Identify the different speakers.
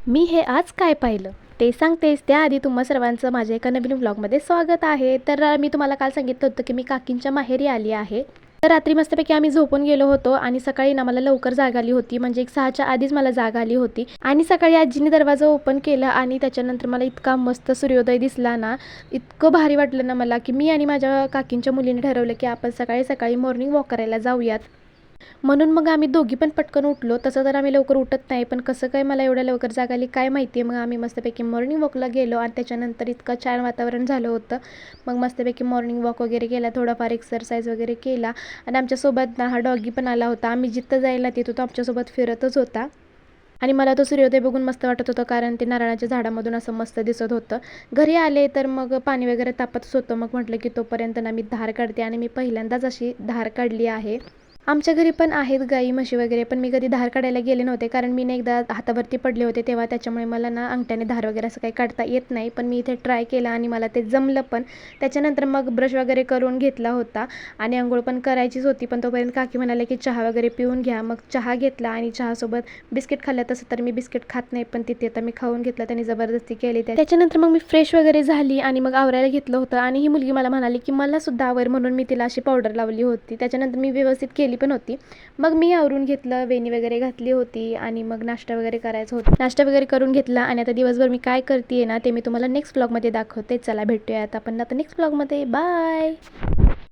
Speaker 1: मी हे आज काय पाहिलं ते सांगतेच. त्याआधी तुम्हा सर्वांचं माझ्या एका नवीन व्लॉगमध्ये स्वागत आहे. तर मी तुम्हाला काल सांगितलं होतं की मी काकींच्या माहेरी आली आहे. तर रात्री मस्तपैकी आम्ही झोपून गेलो होतो आणि सकाळी ना मला लवकर जाग आली होती, म्हणजे 6च्या आधीच मला जाग आली होती. आणि सकाळी आजीने दरवाजा ओपन केला आणि त्याच्यानंतर मला इतका मस्त सूर्योदय दिसला ना, इतकं भारी वाटलं ना मला, की मी आणि माझ्या काकींच्या मुलीने ठरवलं की आपण सकाळी सकाळी मॉर्निंग वॉक करायला जाऊयात. म्हणून मग आम्ही दोघी पण पटकन उठलो. तसं तर आम्ही लवकर उठत नाही, पण कसं काय मला एवढ्या लवकर जाग आली काय माहिती आहे. मग आम्ही मस्तपैकी मॉर्निंग वॉकला गेलो आणि त्याच्यानंतर इतकं छान वातावरण झालं होतं. मग मस्तपैकी मॉर्निंग वॉक वगैरे केला, थोडाफार एक्सरसाइज वगैरे केला आणि आमच्यासोबत ना हा डॉगी पण आला होता. आम्ही जिथं जायला तिथं तो आमच्यासोबत फिरतच होता. आणि मला तो सूर्योदय बघून मस्त वाटत होतं, कारण ते नारळाच्या झाडामधून असं मस्त दिसत होतं. घरी आले तर मग पाणी वगैरे तापतच होतं. मग म्हटलं की तोपर्यंत ना मी धार काढते आणि मी पहिल्यांदाच अशी धार काढली आहे. आमच्या घरी पण आहेत गाई म्हशी वगैरे, पण मी कधी धार काढायला गेले नव्हते, कारण मी एकदा हातावरती पडले होते तेव्हा, त्याच्यामुळे मला ना अंगठ्याने धार वगैरे असं काही काढता येत नाही. पण मी इथे ट्राय केला आणि मला ते जमलं पण. त्याच्यानंतर मग ब्रश वगैरे करून घेतला होता आणि अंघोळ पण करायचीच होती, पण तोपर्यंत काकी म्हणाले की चहा वगैरे पिऊन घ्या. मग चहा घेतला आणि चहासोबत बिस्किट खाल्लं. तसं तर मी बिस्किट खात नाही, पण तिथे तर मी खाऊन घेतलं, त्यांनी जबरदस्ती केली. त्याच्यानंतर मग मी फ्रेश वगैरे झाली आणि मग आवरायला घेतलं होतं आणि ही मुलगी मला म्हणाली की मला सुद्धा आवर, म्हणून मी तिला अशी पावडर लावली होती. त्याच्यानंतर मी व्यवस्थित केली पण होती. मग मी आवरून घेतलं, वेणी वगैरे घातली होती आणि मग नाश्ता वगैरे करायचा होता. नाश्ता वगैरे करून घेतला आणि आता दिवसभर मी काय करते ना ते मी तुम्हाला नेक्स्ट व्लॉगमध्ये दाखवते. चला भेटूयात आपण आता नेक्स्ट व्लॉगमध्ये. बाय.